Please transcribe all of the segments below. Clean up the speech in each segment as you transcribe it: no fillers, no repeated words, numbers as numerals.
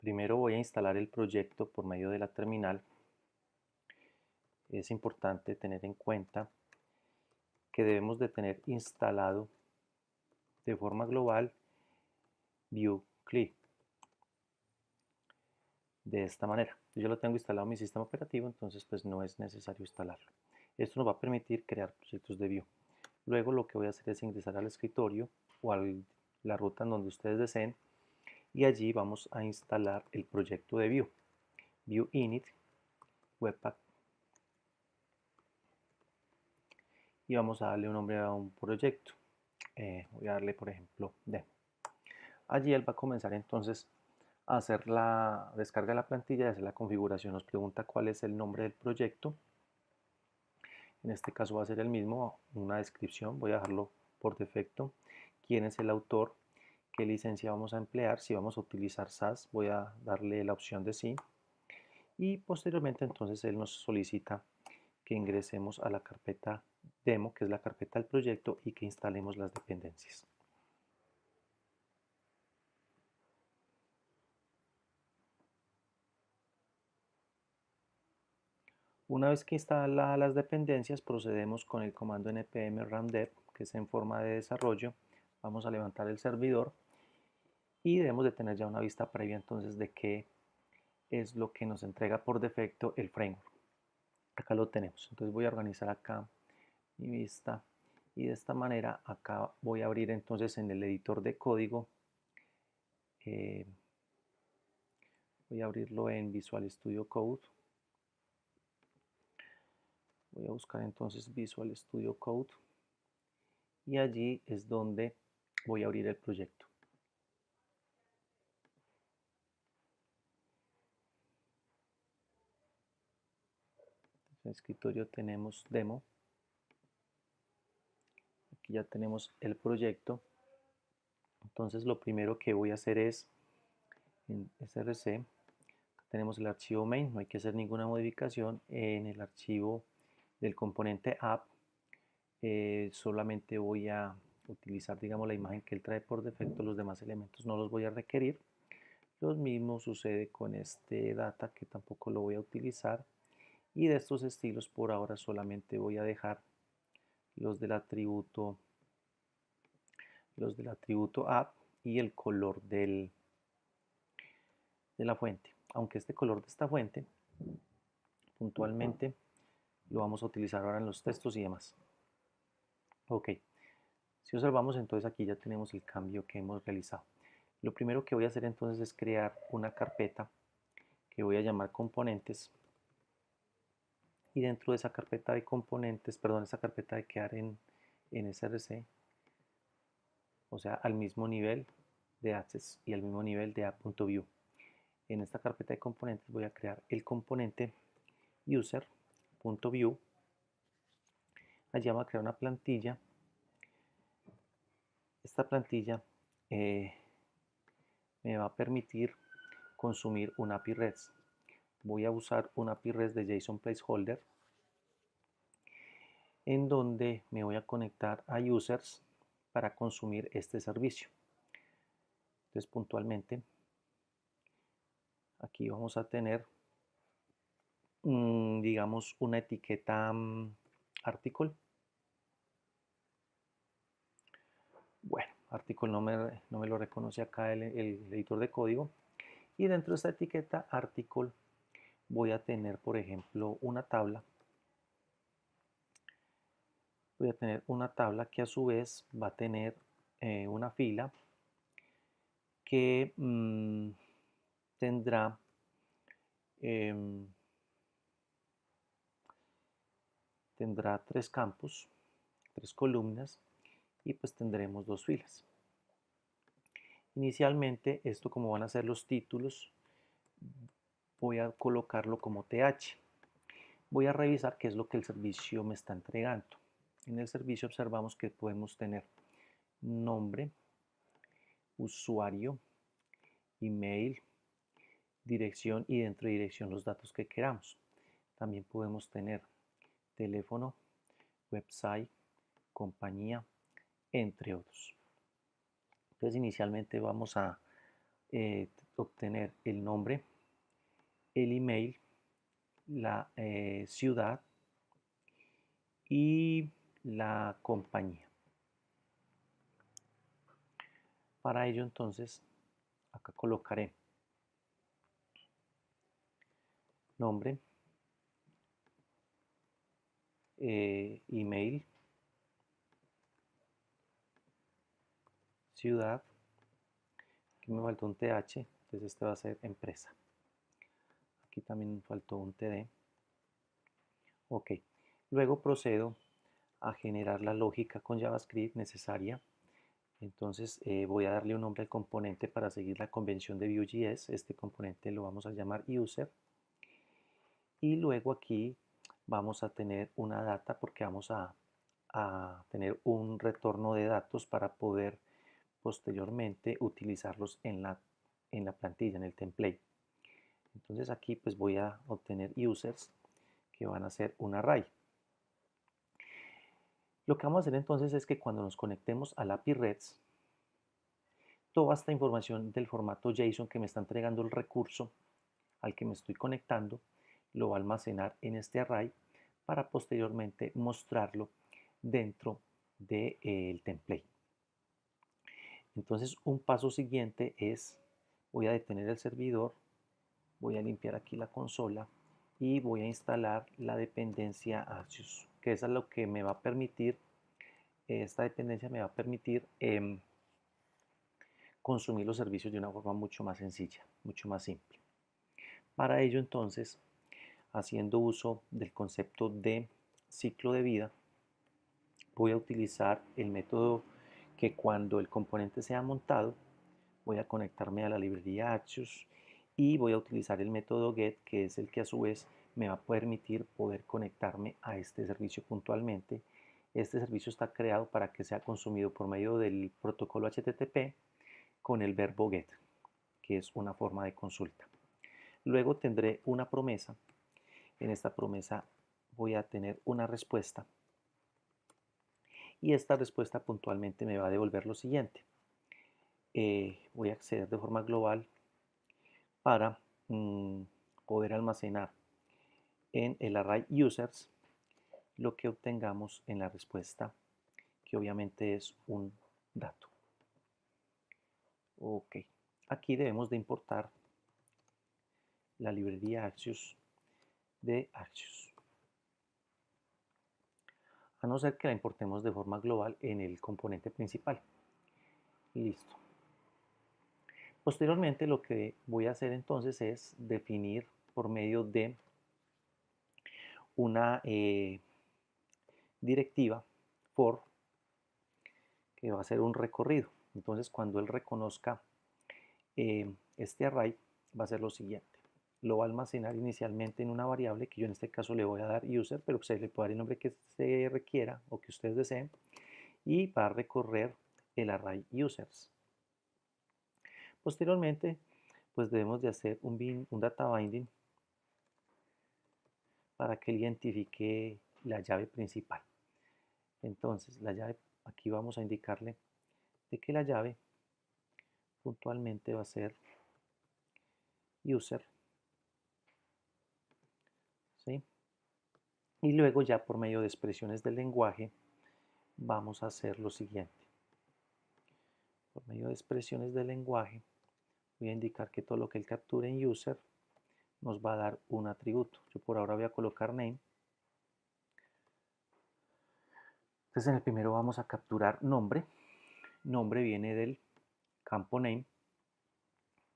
Primero voy a instalar el proyecto por medio de la terminal. Es importante tener en cuenta que debemos de tener instalado de forma global Vue CLI de esta manera. Yo lo tengo instalado en mi sistema operativo, entonces pues no es necesario instalarlo. Esto nos va a permitir crear proyectos de Vue. Luego lo que voy a hacer es ingresar al escritorio o a la ruta en donde ustedes deseen y allí vamos a instalar el proyecto de Vue. Vue init webpack y vamos a darle un nombre a un proyecto. Voy a darle por ejemplo demo. Allí él va a comenzar entonces a hacer la descarga de la plantilla y hacer la configuración. Nos pregunta cuál es el nombre del proyecto. En este caso va a ser el mismo, una descripción, voy a dejarlo por defecto. Quién es el autor, qué licencia vamos a emplear, si vamos a utilizar SAS voy a darle la opción de sí. Y posteriormente entonces él nos solicita que ingresemos a la carpeta demo, que es la carpeta del proyecto, y que instalemos las dependencias. Una vez que instala las dependencias, procedemos con el comando npm run dev, que es en forma de desarrollo. Vamos a levantar el servidor y debemos de tener ya una vista previa entonces de qué es lo que nos entrega por defecto el framework. Acá lo tenemos. Entonces voy a organizar acá mi vista y de esta manera acá voy a abrir entonces en el editor de código. Voy a abrirlo en Visual Studio Code. Voy a buscar entonces Visual Studio Code y allí es donde voy a abrir el proyecto. En el escritorio tenemos demo. Aquí ya tenemos el proyecto. Entonces lo primero que voy a hacer es en src tenemos el archivo main, no hay que hacer ninguna modificación. En el archivo del componente app solamente voy a utilizar, digamos, la imagen que él trae por defecto. Los demás elementos no los voy a requerir. Lo mismo sucede con este data, que tampoco lo voy a utilizar. Y de estos estilos por ahora solamente voy a dejar los del atributo app y el color de la fuente, aunque este color de esta fuente puntualmente lo vamos a utilizar ahora en los textos y demás. Ok, si observamos entonces aquí ya tenemos el cambio que hemos realizado. Lo primero que voy a hacer entonces es crear una carpeta que voy a llamar componentes, y dentro de esa carpeta de componentes, perdón, esa carpeta de quedar en src, o sea, al mismo nivel de access y al mismo nivel de app.view. En esta carpeta de componentes voy a crear el componente user.view. Allí vamos a crear una plantilla. Esta plantilla me va a permitir consumir un API REST. Voy a usar un API REST de JSON Placeholder, en donde me voy a conectar a users para consumir este servicio. Entonces puntualmente aquí vamos a tener digamos una etiqueta article. Bueno, article no me lo reconoce acá el editor de código. Y dentro de esta etiqueta article voy a tener, por ejemplo, una tabla. Voy a tener una tabla que a su vez va a tener una fila que tendrá tendrá 3 campos, 3 columnas, y pues tendremos 2 filas. Inicialmente, esto como van a ser los títulos, voy a colocarlo como TH. Voy a revisar qué es lo que el servicio me está entregando. En el servicio observamos que podemos tener nombre, usuario, email, dirección, y dentro de dirección los datos que queramos. También podemos tener teléfono, website, compañía, entre otros. Entonces inicialmente vamos a obtener el nombre, el email, la ciudad y la compañía. Para ello entonces acá colocaré nombre, email, ciudad, aquí me faltó un TH, entonces este va a ser empresa. Aquí también faltó un TD. Ok, luego procedo a generar la lógica con JavaScript necesaria. Entonces voy a darle un nombre al componente para seguir la convención de Vue.js. Este componente lo vamos a llamar user. Y luego aquí vamos a tener una data porque vamos a tener un retorno de datos para poder posteriormente utilizarlos en la plantilla, en el template. Entonces aquí pues voy a obtener users que van a ser un array. Lo que vamos a hacer entonces es que cuando nos conectemos al API REST, toda esta información del formato JSON que me está entregando el recurso al que me estoy conectando, lo va a almacenar en este array para posteriormente mostrarlo dentro del template. Entonces un paso siguiente es, voy a detener el servidor, voy a limpiar aquí la consola y voy a instalar la dependencia Axios, que es lo que me va a permitir, esta dependencia me va a permitir consumir los servicios de una forma mucho más sencilla, mucho más simple. Para ello entonces, haciendo uso del concepto de ciclo de vida, voy a utilizar el método que cuando el componente sea montado, voy a conectarme a la librería Axios y voy a utilizar el método get, que es el que a su vez me va a permitir poder conectarme a este servicio puntualmente. Este servicio está creado para que sea consumido por medio del protocolo HTTP con el verbo get, que es una forma de consulta. Luego tendré una promesa. En esta promesa voy a tener una respuesta y esta respuesta puntualmente me va a devolver lo siguiente. Voy a acceder de forma global para poder almacenar en el array users lo que obtengamos en la respuesta, que obviamente es un dato. Ok, aquí debemos de importar la librería Axios de Axios, a no ser que la importemos de forma global en el componente principal. Listo. Posteriormente lo que voy a hacer entonces es definir por medio de una directiva for, que va a ser un recorrido. Entonces cuando él reconozca este array va a ser lo siguiente. Lo va a almacenar inicialmente en una variable que yo en este caso le voy a dar user, pero se le puede dar el nombre que se requiera o que ustedes deseen, y va a recorrer el array users. Posteriormente, pues debemos de hacer un data binding para que él identifique la llave principal. Entonces, la llave, aquí vamos a indicarle de que la llave puntualmente va a ser user, ¿sí? Y luego ya por medio de expresiones del lenguaje vamos a hacer lo siguiente. Por medio de expresiones del lenguaje voy a indicar que todo lo que él capture en user nos va a dar un atributo. Yo por ahora voy a colocar name. Entonces en el primero vamos a capturar nombre. Nombre viene del campo name.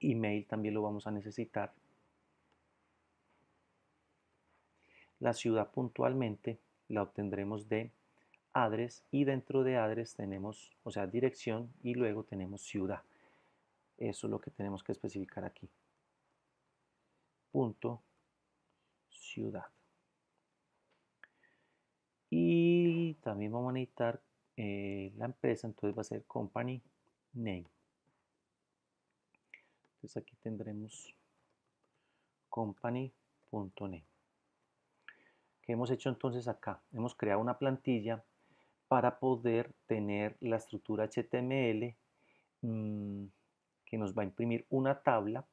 Email también lo vamos a necesitar. La ciudad puntualmente la obtendremos de address y dentro de address tenemos, o sea, dirección y luego tenemos ciudad. Eso es lo que tenemos que especificar aquí. Punto ciudad. Y también vamos a necesitar la empresa, entonces va a ser company name. Entonces aquí tendremos company.name. ¿Qué hemos hecho entonces acá? Hemos creado una plantilla para poder tener la estructura HTML que nos va a imprimir una tabla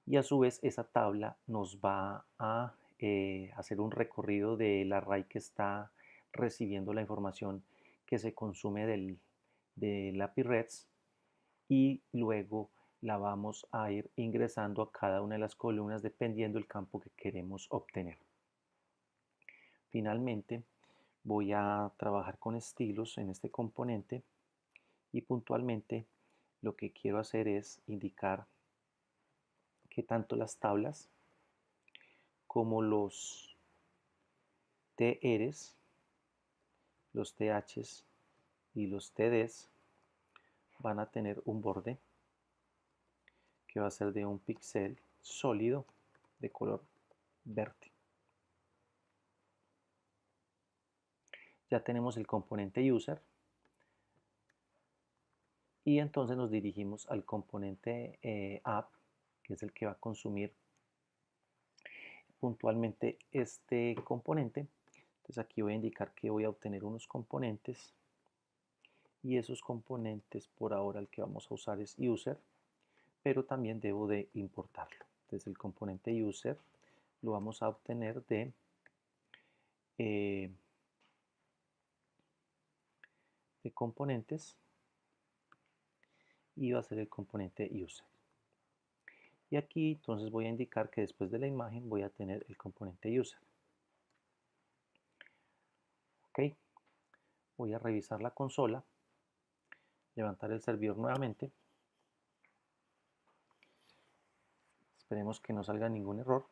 y a su vez esa tabla nos va a hacer un recorrido del array que está recibiendo la información que se consume del API REDS y luego la vamos a ir ingresando a cada una de las columnas dependiendo del campo que queremos obtener. Finalmente voy a trabajar con estilos en este componente y puntualmente lo que quiero hacer es indicar que tanto las tablas como los TRs, los THs y los TDs van a tener un borde que va a ser de un píxel sólido de color verde. Ya tenemos el componente user y entonces nos dirigimos al componente app, que es el que va a consumir puntualmente este componente. Entonces aquí voy a indicar que voy a obtener unos componentes y esos componentes por ahora el que vamos a usar es user, pero también debo de importarlo. Entonces el componente user lo vamos a obtener de componentes y va a ser el componente user. Y aquí entonces voy a indicar que después de la imagen voy a tener el componente user. Ok, voy a revisar la consola, levantar el servidor nuevamente. Esperemos que no salga ningún error.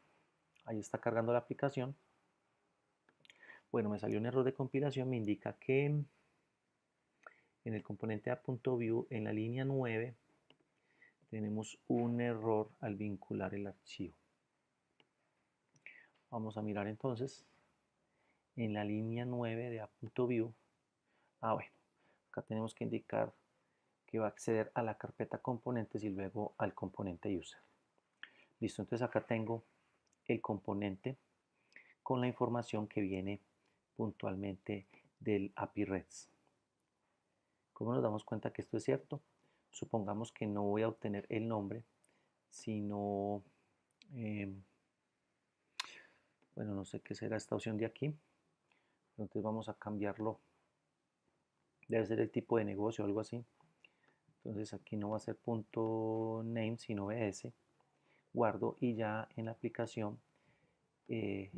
Ahí está cargando la aplicación. Bueno, me salió un error de compilación, me indica que en el componente a.view en la línea 9 tenemos un error al vincular el archivo. Vamos a mirar entonces en la línea 9 de a.view. Bueno, acá tenemos que indicar que va a acceder a la carpeta componentes y luego al componente user. Listo, entonces acá tengo el componente con la información que viene puntualmente del API REDS. ¿Cómo nos damos cuenta que esto es cierto? Supongamos que no voy a obtener el nombre, sino, bueno, no sé qué será esta opción de aquí. Entonces vamos a cambiarlo. Debe ser el tipo de negocio o algo así. Entonces aquí no va a ser .name, sino .es. Guardo y ya en la aplicación se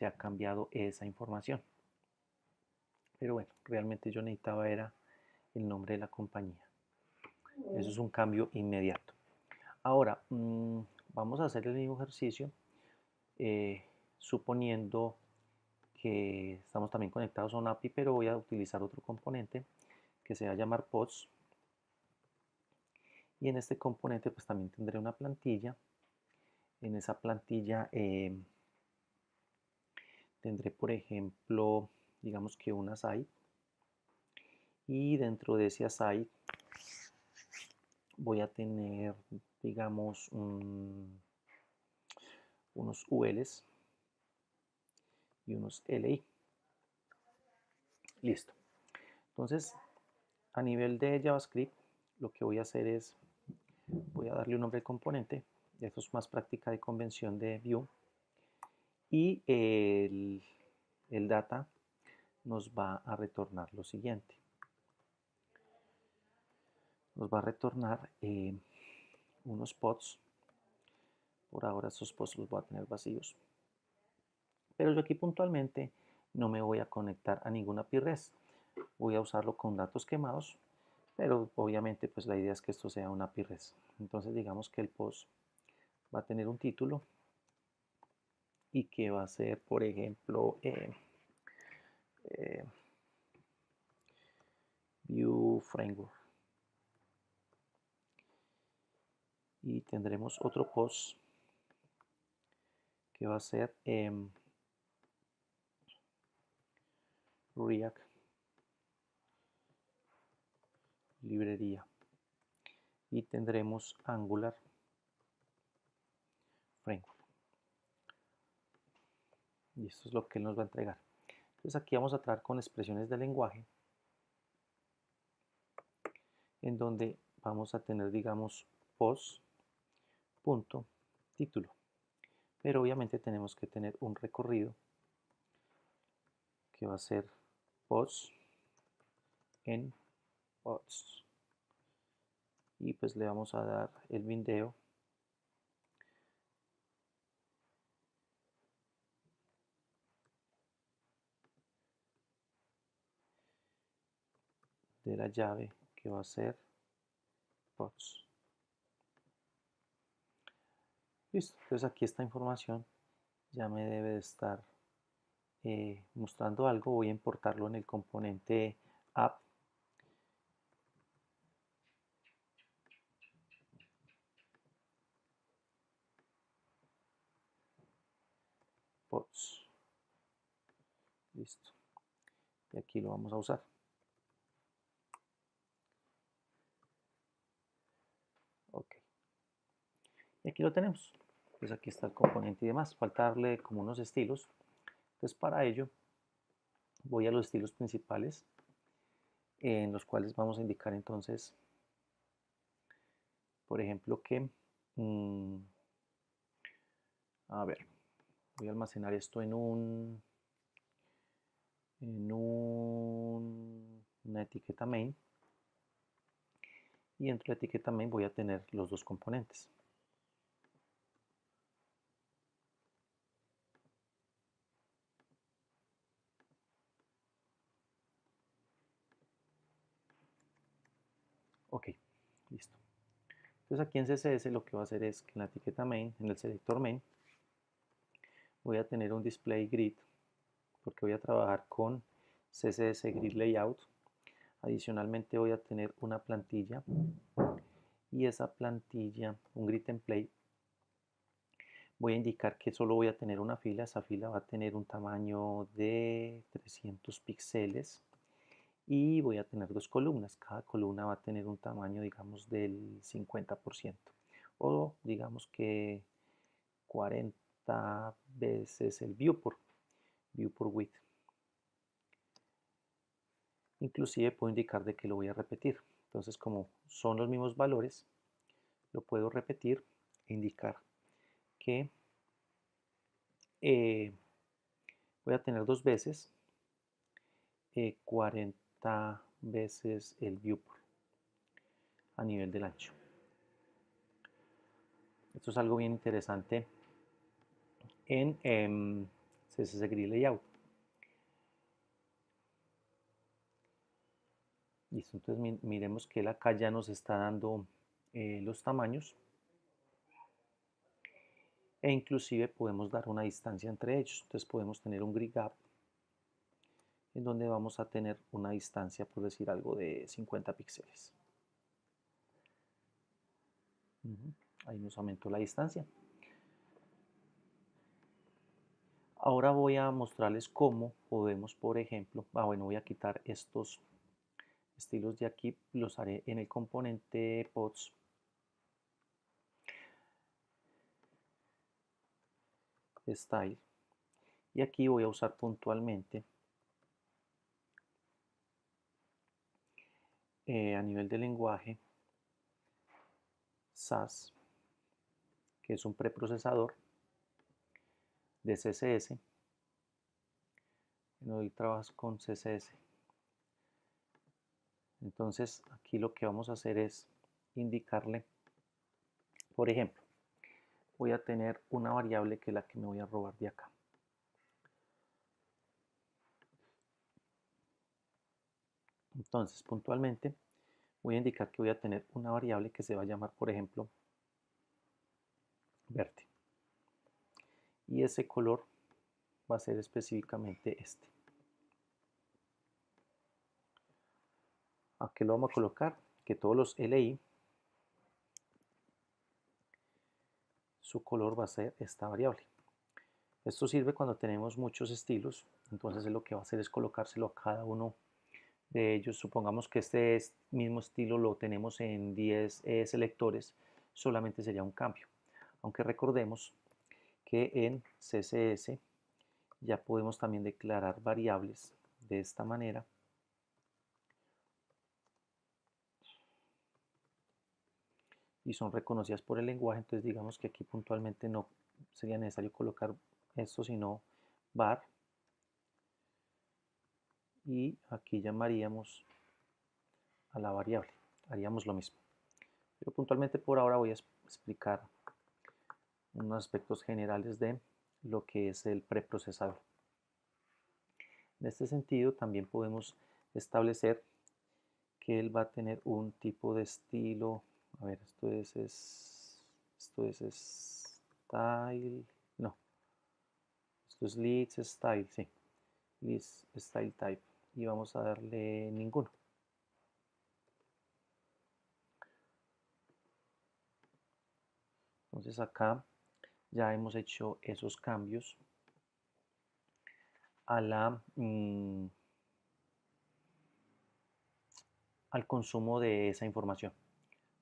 ha cambiado esa información. Pero bueno, realmente yo necesitaba era el nombre de la compañía. Eso es un cambio inmediato. Ahora, vamos a hacer el mismo ejercicio suponiendo que estamos también conectados a un API, pero voy a utilizar otro componente que se va a llamar pods. Y en este componente pues también tendré una plantilla. En esa plantilla tendré, por ejemplo, digamos que un aside. Y dentro de ese aside voy a tener, digamos, unos ULs y unos LI. Listo. Entonces, a nivel de JavaScript, lo que voy a hacer es, voy a darle un nombre al componente. Esto es más práctica de convención de Vue. Y el data nos va a retornar lo siguiente. Nos va a retornar unos pods. Por ahora estos pods los voy a tener vacíos. Pero yo aquí puntualmente no me voy a conectar a ninguna API REST. Voy a usarlo con datos quemados, pero obviamente pues la idea es que esto sea una API REST. Entonces digamos que el post va a tener un título y que va a ser, por ejemplo, Vue Framework. Y tendremos otro post que va a ser React librería. Y tendremos Angular Framework. Y esto es lo que él nos va a entregar. Entonces aquí vamos a trabajar con expresiones de lenguaje, en donde vamos a tener, digamos, post.título, pero obviamente tenemos que tener un recorrido que va a ser post en posts, y pues le vamos a dar el video de la llave que va a ser posts. Listo, entonces aquí esta información ya me debe de estar mostrando algo. Voy a importarlo en el componente app. Posts. Listo. Y aquí lo vamos a usar. Ok. Y aquí lo tenemos. Pues aquí está el componente y demás. Falta darle como unos estilos. Entonces para ello voy a los estilos principales, en los cuales vamos a indicar entonces, por ejemplo, que a ver, voy a almacenar esto en una etiqueta main, y dentro de la etiqueta main voy a tener los dos componentes. Ok, listo. Entonces aquí en CSS lo que voy a hacer es que en la etiqueta main, en el selector main, voy a tener un display grid, porque voy a trabajar con CSS Grid Layout. Adicionalmente voy a tener una plantilla, y esa plantilla, un grid template, voy a indicar que solo voy a tener una fila. Esa fila va a tener un tamaño de 300 píxeles, y voy a tener dos columnas. Cada columna va a tener un tamaño, digamos, del 50%, o digamos que 40 veces el viewport width. Inclusive puedo indicar de que lo voy a repetir. Entonces, como son los mismos valores, lo puedo repetir e indicar que voy a tener dos veces 40 veces el viewport a nivel del ancho. Esto es algo bien interesante en CSS Grid Layout. Listo, entonces miremos que acá ya nos está dando los tamaños, e inclusive podemos dar una distancia entre ellos. Entonces podemos tener un grid gap en donde vamos a tener una distancia, por decir algo, de 50 píxeles. Ahí nos aumentó la distancia. Ahora voy a mostrarles cómo podemos, por ejemplo, bueno, voy a quitar estos estilos de aquí, los haré en el componente pods. Style, y aquí voy a usar puntualmente a nivel de lenguaje SAS, que es un preprocesador de CSS. Hoy trabajas con CSS. Entonces aquí lo que vamos a hacer es indicarle, por ejemplo, voy a tener una variable que es la que me voy a robar de acá. Entonces, puntualmente voy a indicar que voy a tener una variable que se va a llamar, por ejemplo, verde. Y ese color va a ser específicamente este. Aquí lo vamos a colocar, que todos los LI, su color va a ser esta variable. Esto sirve cuando tenemos muchos estilos, entonces lo que va a hacer es colocárselo a cada uno de ellos. Supongamos que este mismo estilo lo tenemos en 10 selectores, solamente sería un cambio. Aunque recordemos que en CSS ya podemos también declarar variables de esta manera. y son reconocidas por el lenguaje, entonces digamos que aquí puntualmente no sería necesario colocar esto, sino var, y aquí llamaríamos a la variable, haríamos lo mismo. Pero puntualmente por ahora voy a explicar unos aspectos generales de lo que es el preprocesador. En este sentido también podemos establecer que él va a tener un tipo de estilo. A ver, esto es style, no, esto es list style, sí, list style type, y vamos a darle ninguno. Entonces acá ya hemos hecho esos cambios a al consumo de esa información.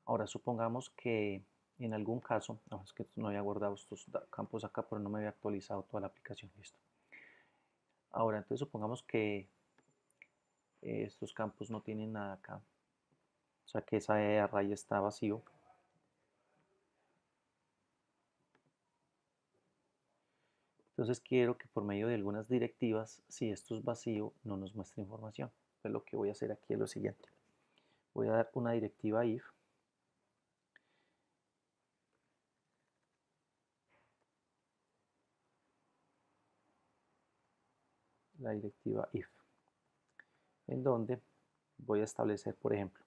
Ahora supongamos que en algún caso, es que no había guardado estos campos acá, pero no me había actualizado toda la aplicación, listo. Ahora, entonces supongamos que estos campos no tienen nada acá, o sea que esa array está vacío. Entonces quiero que por medio de algunas directivas, si esto es vacío, no nos muestre información. Entonces lo que voy a hacer aquí es lo siguiente. Voy a dar una directiva if, la directiva if, en donde voy a establecer, por ejemplo,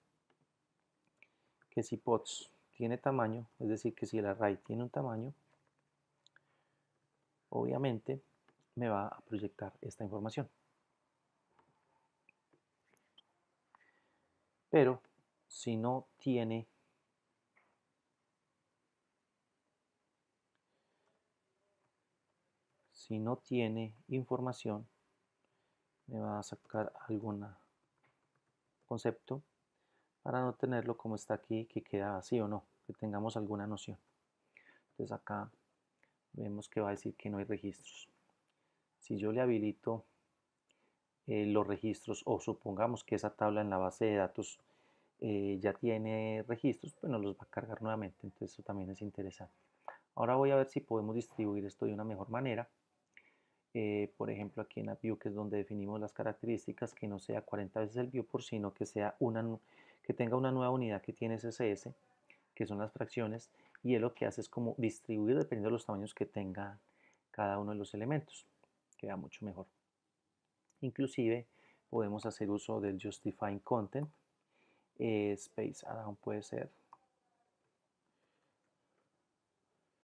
que si pods tiene tamaño, es decir, que si el array tiene un tamaño, obviamente me va a proyectar esta información. Pero si no tiene información, me va a sacar algún concepto para no tenerlo como está aquí, que queda así o no, que tengamos alguna noción. Entonces acá vemos que va a decir que no hay registros. Si yo le habilito los registros, o supongamos que esa tabla en la base de datos ya tiene registros, pues nos los va a cargar nuevamente, entonces eso también es interesante. Ahora voy a ver si podemos distribuir esto de una mejor manera. Por ejemplo, aquí en AppView, que es donde definimos las características, que no sea 40 veces el viewport, sino que sea que tenga una nueva unidad que tiene SSS, que son las fracciones, y él lo que hace es como distribuir dependiendo de los tamaños que tenga cada uno de los elementos. Queda mucho mejor. Inclusive podemos hacer uso del justifying content, space around puede ser,